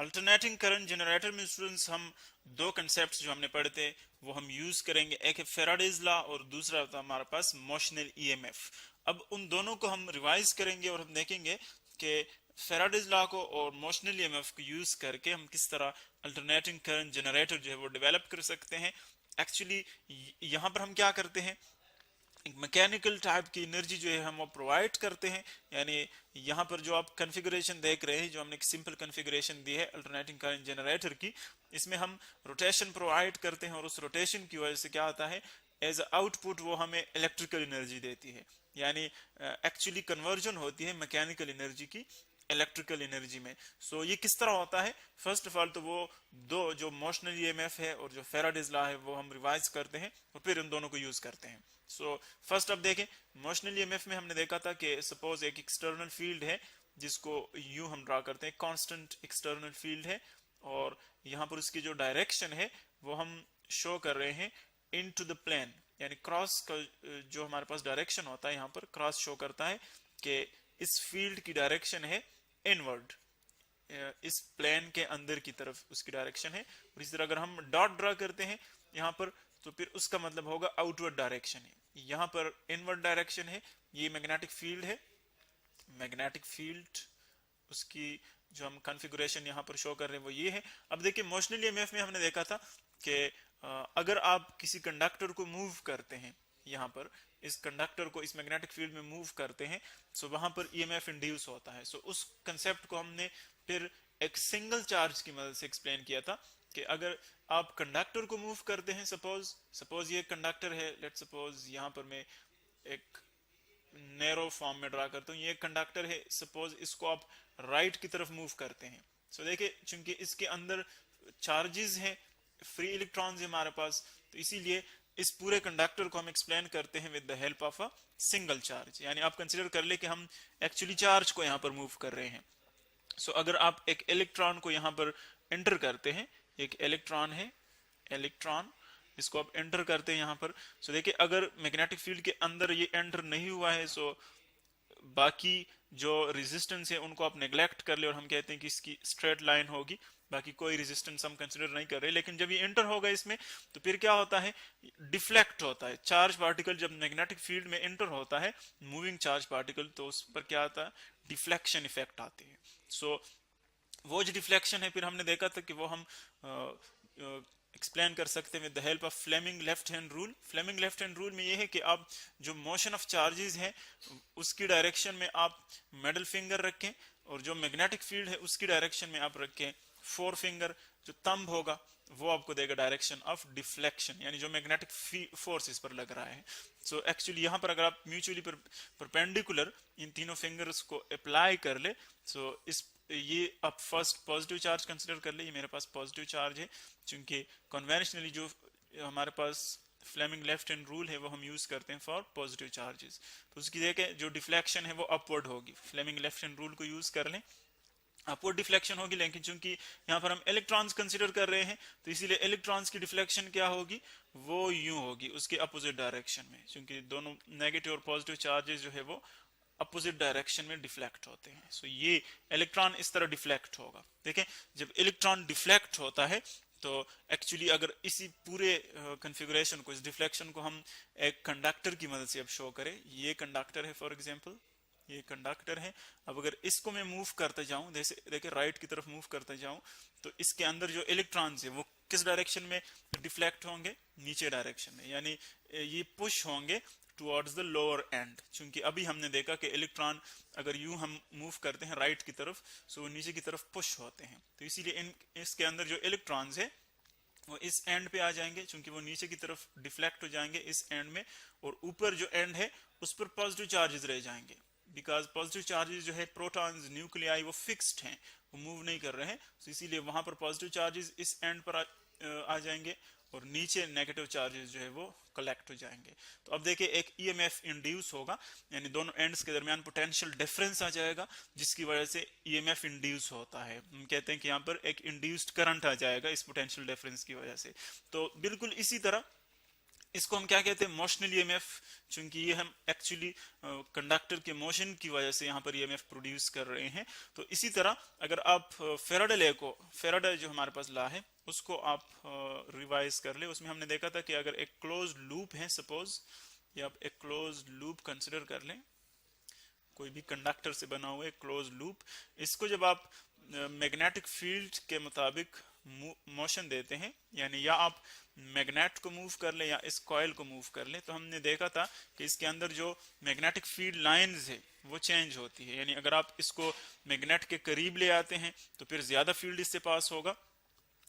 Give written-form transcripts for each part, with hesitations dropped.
Alternating current generator में students हम दो कंसेप्ट जो हमने पढ़े थे वो हम यूज करेंगे, एक है फेराडेज लॉ और दूसरा होता है हमारे पास मोशनल ईएमएफ। अब उन दोनों को हम रिवाइज करेंगे और हम देखेंगे कि फेराडेज लॉ को और मोशनल ईएमएफ को यूज करके हम किस तरह अल्टरनेटिंग करंट जनरेटर जो है वो डेवलप कर सकते हैं। एक्चुअली यहाँ पर हम क्या करते हैं, एक मैकेनिकल टाइप की एनर्जी जो है हम वो प्रोवाइड करते हैं। यानी यहाँ पर जो आप कॉन्फ़िगरेशन देख रहे हैं, जो हमने एक सिंपल कॉन्फ़िगरेशन दी है अल्टरनेटिंग करंट जनरेटर की, इसमें हम रोटेशन प्रोवाइड करते हैं और उस रोटेशन की वजह से क्या होता है, एज आउटपुट वो हमें इलेक्ट्रिकल एनर्जी देती है। यानी एक्चुअली कन्वर्जन होती है मैकेनिकल एनर्जी की इलेक्ट्रिकल एनर्जी में। सो ये किस तरह होता है, फर्स्ट ऑफ ऑल तो वो दो जो मोशनल ईएमएफ है और जो फेराडेज लॉ है वो हम रिवाइज करते हैं और फिर उन दोनों को यूज करते हैं। सो फर्स्ट अब देखें, मोशनल ईएमएफ में हमने देखा था कि सपोज एक एक्सटर्नल फील्ड है जिसको यू हम ड्रा करते हैं, कांस्टेंट एक्सटर्नल फील्ड है, और यहाँ पर उसकी जो डायरेक्शन है वो हम शो कर रहे हैं इनटू द प्लेन। यानी क्रॉस का जो हमारे पास डायरेक्शन होता है यहाँ पर क्रॉस शो करता है कि इस फील्ड की डायरेक्शन है इनवर्ड, इस प्लेन के अंदर की तरफ उसकी डायरेक्शन है। और इसी तरह अगर हम डॉट ड्रा करते हैं यहाँ पर तो फिर उसका मतलब होगा आउटवर्ड डायरेक्शन है, यहाँ पर इनवर्ड डायरेक्शन है। ये मैग्नेटिक फील्ड है, मैग्नेटिक फील्ड उसकी जो हम कॉन्फ़िगरेशन यहाँ पर शो कर रहे हैं वो ये है। अब देखिए मोशनल ईएमएफ में हमने देखा था कि अगर आप किसी कंडक्टर को मूव करते हैं, यहाँ पर इस कंडक्टर को इस मैग्नेटिक फील्ड में मूव करते हैं, सो वहां पर ईएमएफ इंड्यूस होता है। सो उस कंसेप्ट को हमने फिर एक सिंगल चार्ज की मदद से एक्सप्लेन किया था कि अगर आप कंडक्टर को मूव करते हैं, सपोज सपोज ये कंडक्टर है, लेट सपोज यहाँ पर मैं एक नैरो फॉर्म में ड्रा करता हूँ, ये कंडक्टर है, सपोज इसको आप राइट की तरफ मूव करते हैं। सो देखिए चूंकि इसके अंदर चार्जेस हैं, फ्री इलेक्ट्रॉन्स है हमारे पास, तो इसीलिए इस पूरे कंडक्टर को हम एक्सप्लेन करते हैं with the help of a single charge. यानी आप कंसीडर कर ले कि हम एक्चुअली चार्ज को यहाँ पर मूव कर रहे हैं। सो अगर आप एक इलेक्ट्रॉन को यहाँ पर एंटर करते हैं, एक इलेक्ट्रॉन है, इलेक्ट्रॉन इसको आप एंटर करते हैं यहाँ पर। सो देखिए अगर मैग्नेटिक फील्ड के अंदर ये एंटर नहीं हुआ है, सो बाकी जो रेजिस्टेंस है उनको आप नेग्लेक्ट कर ले और हम कहते हैं कि इसकी स्ट्रेट लाइन होगी, बाकी कोई रेजिस्टेंस हम कंसीडर नहीं कर रहे। लेकिन जब ये एंटर होगा इसमें तो फिर क्या होता है, डिफ्लेक्ट होता है चार्ज पार्टिकल। जब मैग्नेटिक फील्ड में एंटर होता है मूविंग चार्ज पार्टिकल तो उस पर क्या आता है, डिफ्लेक्शन इफेक्ट आते हैं। सो वो जो डिफ्लेक्शन है फिर हमने देखा था कि वो हम एक्सप्लेन कर सकते हैं with the help of Fleming left hand rule. Fleming left hand rule में ये है कि आप जो मोशन ऑफ चार्जेस हैं उसकी डायरेक्शन में आप मिडल फिंगर रखें और जो मैग्नेटिक फील्ड है उसकी डायरेक्शन में आप रखें फोर फिंगर। जो थंब होगा वो आपको देगा डायरेक्शन ऑफ डिफ्लेक्शन, यानी जो मैग्नेटिक फोर्स इस पर लग रहा है। सो एक्चुअली यहाँ पर अगर आप म्यूचुअली परपेंडिकुलर इन तीनों फिंगर्स को अप्लाई कर ले, सो इस ये आप फर्स्ट पॉजिटिव चार्ज कंसिडर कर ले, ये मेरे पास पॉजिटिव चार्ज है, क्योंकि कन्वेंशनली जो हमारे पास फ्लेमिंग लेफ्ट हैंड रूल है वो हम यूज करते हैं फॉर पॉजिटिव चार्जेस। तो उसकी देखें जो डिफ्लेक्शन है वो अपवर्ड होगी, फ्लेमिंग लेफ्ट हैंड रूल को यूज कर लें, अपवर्ड डिफ्लेक्शन होगी। लेकिन चूंकि यहाँ पर हम इलेक्ट्रॉन्स कंसीडर कर रहे हैं तो इसीलिए इलेक्ट्रॉन्स की डिफ्लेक्शन क्या होगी, वो यूं होगी उसके अपोजिट डायरेक्शन में, क्योंकि दोनों नेगेटिव और पॉजिटिव चार्जेस जो है वो अपोजिट डायरेक्शन में डिफ्लेक्ट होते हैं। सो ये इलेक्ट्रॉन इस तरह डिफ्लेक्ट होगा। देखें जब इलेक्ट्रॉन डिफ्लेक्ट होता है तो एक्चुअली अगर इसी पूरे कॉन्फ़िगरेशन को, इस डिफ्लेक्शन को हम एक कंडक्टर की मदद से अब शो करें, ये कंडक्टर है फॉर एग्जांपल, ये कंडक्टर है। अब अगर इसको मैं मूव करते जाऊं, जैसे देखिए राइट की तरफ मूव करते जाऊं तो इसके अंदर जो इलेक्ट्रॉन्स है वो किस डायरेक्शन में डिफ्लेक्ट होंगे, नीचे डायरेक्शन में, यानी ये पुश होंगे टुवर्ड्स द लोअर एंड। क्योंकि अभी हमने देखा कि इलेक्ट्रॉन अगर यूं हम मूव करते हैं राइट की तरफ सो वो नीचे की तरफ पुश होते हैं, तो इसीलिए इसके अंदर जो इलेक्ट्रॉन्स है वो इस एंड पे आ जाएंगे, क्योंकि वो नीचे की तरफ डिफ्लेक्ट हो जाएंगे इस एंड में, और ऊपर जो एंड है उस पर पॉजिटिव चार्जेस रह जाएंगे। बिकॉज पॉजिटिव चार्जेस जो है प्रोटॉन्स न्यूक्लियाई वो फिक्स्ड हैं, वो मूव नहीं कर रहे हैं, तो इसीलिए वहां पर पॉजिटिव चार्जेस इस एंड पर आ जाएंगे और नीचे नेगेटिव चार्जेस जो है वो कलेक्ट हो जाएंगे। तो अब देखिए एक ईएमएफ इंड्यूस होगा, यानी दोनों एंड्स के दरमियान पोटेंशियल डिफरेंस आ जाएगा जिसकी वजह से ईएमएफ इंड्यूस होता है। हम कहते हैं कि यहाँ पर एक इंड्यूस्ड करंट आ जाएगा इस पोटेंशियल डिफरेंस की वजह से। तो बिल्कुल इसी तरह इसको हम क्या कहते हैं, मोशनल ईएमएफ, चूंकि ये हम एक्चुअली कंडक्टर के मोशन की वजह से यहाँ पर ईएमएफ प्रोड्यूस कर रहे हैं। तो इसी तरह अगर आप फेराडे लॉ को, फेराडे जो हमारे पास लॉ है उसको आप रिवाइज कर ले, उसमें हमने देखा था कि अगर एक क्लोज लूप है, सपोज या आप एक क्लोज लूप कंसिडर कर लें, कोई भी कंडक्टर से बना हुआ एक क्लोज लूप, इसको जब आप मैग्नेटिक फील्ड के मुताबिक मोशन देते हैं, यानी या आप मैग्नेट को मूव कर ले या इस कॉइल को मूव कर ले, तो हमने देखा था कि इसके अंदर जो मैग्नेटिक फील्ड लाइंस है वो चेंज होती है। यानी अगर आप इसको मैग्नेट के करीब ले आते हैं तो फिर ज्यादा फील्ड इससे पास होगा,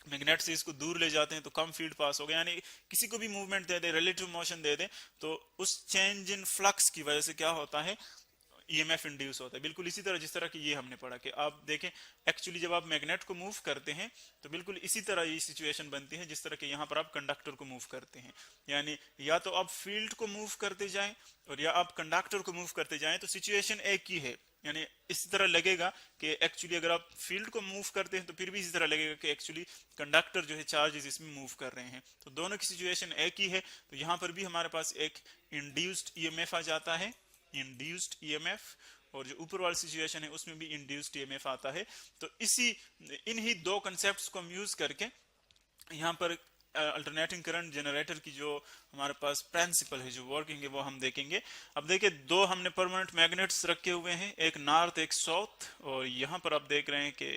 मैग्नेट से इसको दूर ले जाते हैं तो कम फील्ड पास होगा। यानी किसी को भी मूवमेंट दे दे, रिलेटिव मोशन दे दे, तो उस चेंज इन फ्लक्स की वजह से क्या होता है, ईएमएफ इंड्यूस होता है। बिल्कुल इसी तरह जिस तरह की ये हमने पढ़ा कि आप देखें एक्चुअली जब आप मैग्नेट को मूव करते हैं तो बिल्कुल इसी तरह ये सिचुएशन बनती है जिस तरह के यहाँ पर आप कंडक्टर को मूव करते हैं। यानी या तो आप फील्ड को मूव करते जाएं और या आप कंडक्टर को मूव करते जाएं, तो सिचुएशन एक ही है। यानी इसी तरह लगेगा कि एक्चुअली अगर आप फील्ड को मूव करते हैं तो फिर भी इसी तरह लगेगा कि एक्चुअली कंडक्टर जो है चार्जेस इसमें मूव कर रहे हैं। तो दोनों की सिचुएशन एक ही है। तो यहाँ पर भी हमारे पास एक इंड्यूस्ड ईएमएफ आ जाता है, इंड्यूस्ड ईएमएफ, और जो ऊपर वाली सिचुएशन है उसमें भी इंड्यूस्ड ईएमएफ आता है। तो इन ही दो कंसेप्ट्स को हम यूज करके यहाँ पर अल्टरनेटिंग करंट जनरेटर की जो हमारे पास प्रिंसिपल है, जो वर्किंग है, वो हम देखेंगे। अब देखिए दो हमने परमानेंट मैग्नेट्स रखे हुए हैं, एक नॉर्थ एक साउथ, और यहाँ पर आप देख रहे हैं कि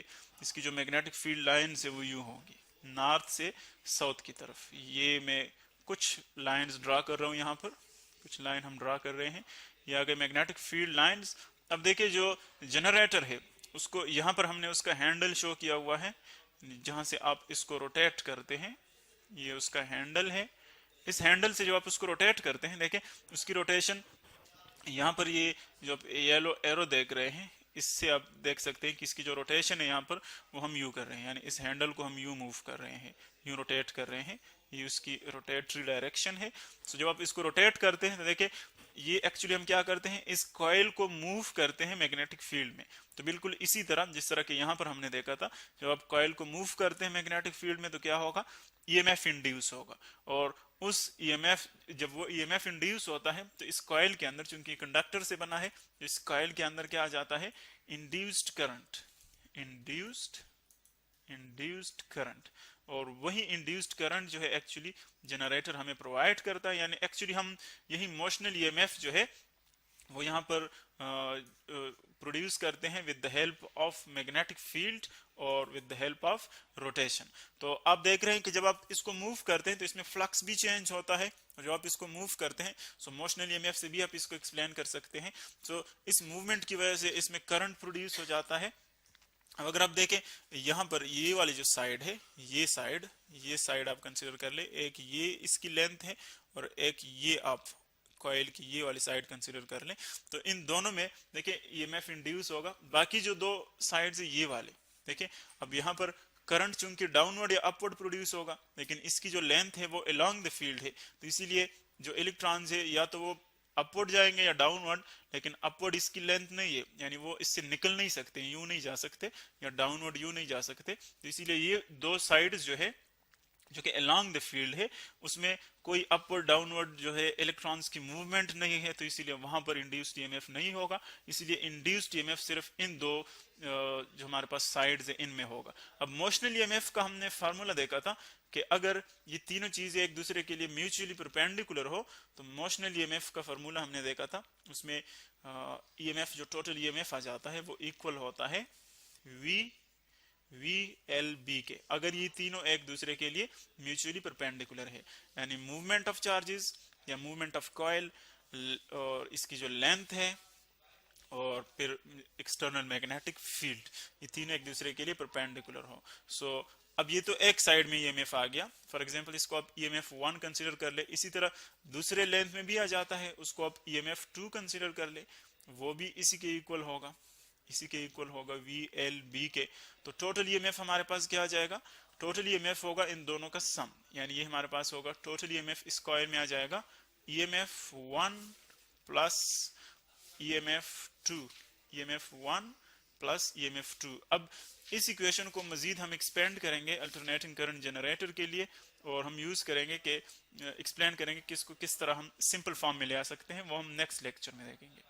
इसकी जो मैग्नेटिक फील्ड लाइन है वो यूं होगी नॉर्थ से साउथ की तरफ। ये मैं कुछ लाइंस ड्रा कर रहा हूँ, यहाँ पर कुछ लाइन हम ड्रा कर रहे हैं, ये आ गए मैग्नेटिक फील्ड लाइंस। अब देखिए जो जनरेटर है उसको यहाँ पर हमने उसका हैंडल शो किया हुआ है, जहां से आप इसको रोटेट करते हैं, ये उसका हैंडल है। इस हैंडल से जब आप उसको रोटेट करते हैं, देखें उसकी रोटेशन यहाँ पर, ये जो आप येलो एरो देख रहे हैं इससे आप देख सकते हैं कि इसकी जो रोटेशन है यहाँ पर वो हम यू कर रहे हैं, यानी इस हैंडल को हम यू मूव कर रहे हैं, यू रोटेट कर रहे हैं, ये उसकी रोटेटरी डायरेक्शन है। तो जब आप इसको रोटेट करते हैं तो देखिए ये एक्चुअली हम क्या करते हैं, इस कॉइल को मूव करते हैं मैग्नेटिक फील्ड में। तो बिल्कुल इसी तरह जिस तरह के यहाँ पर हमने देखा था, जब आप कॉइल को मूव करते हैं मैग्नेटिक फील्ड में तो क्या होगा, ईएमएफ इंड्यूस होगा। और उस ईएमएफ, जब वो ईएमएफ इंड्यूस होता है तो इस कॉइल के अंदर, चूंकि कंडक्टर से बना है, इस कॉइल के अंदर क्या आ जाता है, इंड्यूस्ड करंट, इंड्यूस्ड करंट। और वही इंड्यूस्ड करंट जो है एक्चुअली जनरेटर हमें प्रोवाइड करता है। यानी एक्चुअली हम यही मोशनल ईएमएफ जो है वो यहाँ पर प्रोड्यूस करते हैं with the help of magnetic field और with the help of rotation. तो आप देख रहे हैं कि जब आप इसको मूव करते हैं तो इसमें फ्लक्स भी चेंज होता है, और जब आप इसको मूव करते हैं सो मोशनल ईएमएफ से भी आप इसको एक्सप्लेन कर सकते हैं। सो इस मूवमेंट की वजह से इसमें करंट प्रोड्यूस हो जाता है। अब अगर आप देखें यहाँ पर ये वाली जो साइड है, ये साइड आप कंसीडर कर ले, एक ये इसकी लेंथ है और एक ये आप कॉइल की ये वाली साइड कंसीडर कर लें। तो इन दोनों में देखिए ईएमएफ इंड्यूस होगा। बाकी जो दो साइड्स है ये वाले देखिए, अब यहाँ पर करंट चूंकि डाउनवर्ड या अपवर्ड प्रोड्यूस होगा, लेकिन इसकी जो लेंथ है वो अलोंग द फील्ड है, तो इसीलिए जो इलेक्ट्रॉन्स है या तो वो अपवर्ड जाएंगे या डाउनवर्ड, लेकिन अपवर्ड इसकी लेंथ नहीं है, यानी वो इससे निकल नहीं सकते, यूं नहीं जा सकते, या डाउनवर्ड यूं नहीं जा सकते। तो इसीलिए ये दो साइड्स जो है जो कि अलोंग द फील्ड है, उसमें कोई अपवर्ड डाउनवर्ड जो है इलेक्ट्रॉन्स की मूवमेंट नहीं है, तो इसीलिए वहां पर इंड्यूस्ड ईएमएफ नहीं होगा। इसीलिए इंड्यूस्ड ईएमएफ सिर्फ इन दो जो हमारे पास साइड्स है इनमें होगा। अब मोशनल ईएमएफ का हमने फार्मूला देखा था कि अगर ये तीनों चीजें एक दूसरे के लिए म्यूचुअली परपेंडिकुलर हो तो मोशनल ईएमएफ का फार्मूला हमने देखा था, उसमें ईएमएफ जो टोटल ईएमएफ आ जाता है वो इक्वल होता है VLB के, अगर ये तीनों एक दूसरे के लिए म्यूचुअली परपेंडिकुलर है। यानी मूवमेंट ऑफ चार्जेस या मूवमेंट ऑफ कॉइल और इसकी जो लेंथ है और फिर एक्सटर्नल मैग्नेटिक फील्ड, ये तीनों एक दूसरे के लिए परपेंडिकुलर हो। सो अब ये तो एक साइड में ईएमएफ आ गया, फॉर एग्जांपल इसको आप ईएमएफ 1 कंसीडर कर ले। इसी तरह दूसरे लेंथ में भी आ जाता है, उसको आप ईएमएफ 2 कंसीडर कर ले, वो भी इसी के इक्वल होगा, इसी के इक्वल होगा VLB के। तो टोटल ईएमएफ हमारे पास क्या आ जाएगा, टोटल ईएमएफ होगा इन दोनों का सम, यानी ये हमारे पास होगा टोटल ईएमएफ इस कॉइल में आ जाएगा EMF 1 plus EMF 2, EMF 1 plus EMF2। अब इस इक्वेशन को मजीद हम एक्सपेंड करेंगे अल्टरनेटिंग करंट जनरेटर के लिए, और हम यूज करेंगे कि एक्सप्लेन करेंगे कि इसको किस तरह हम सिंपल फॉर्म में ले आ सकते हैं, वो हम नेक्स्ट लेक्चर में देखेंगे।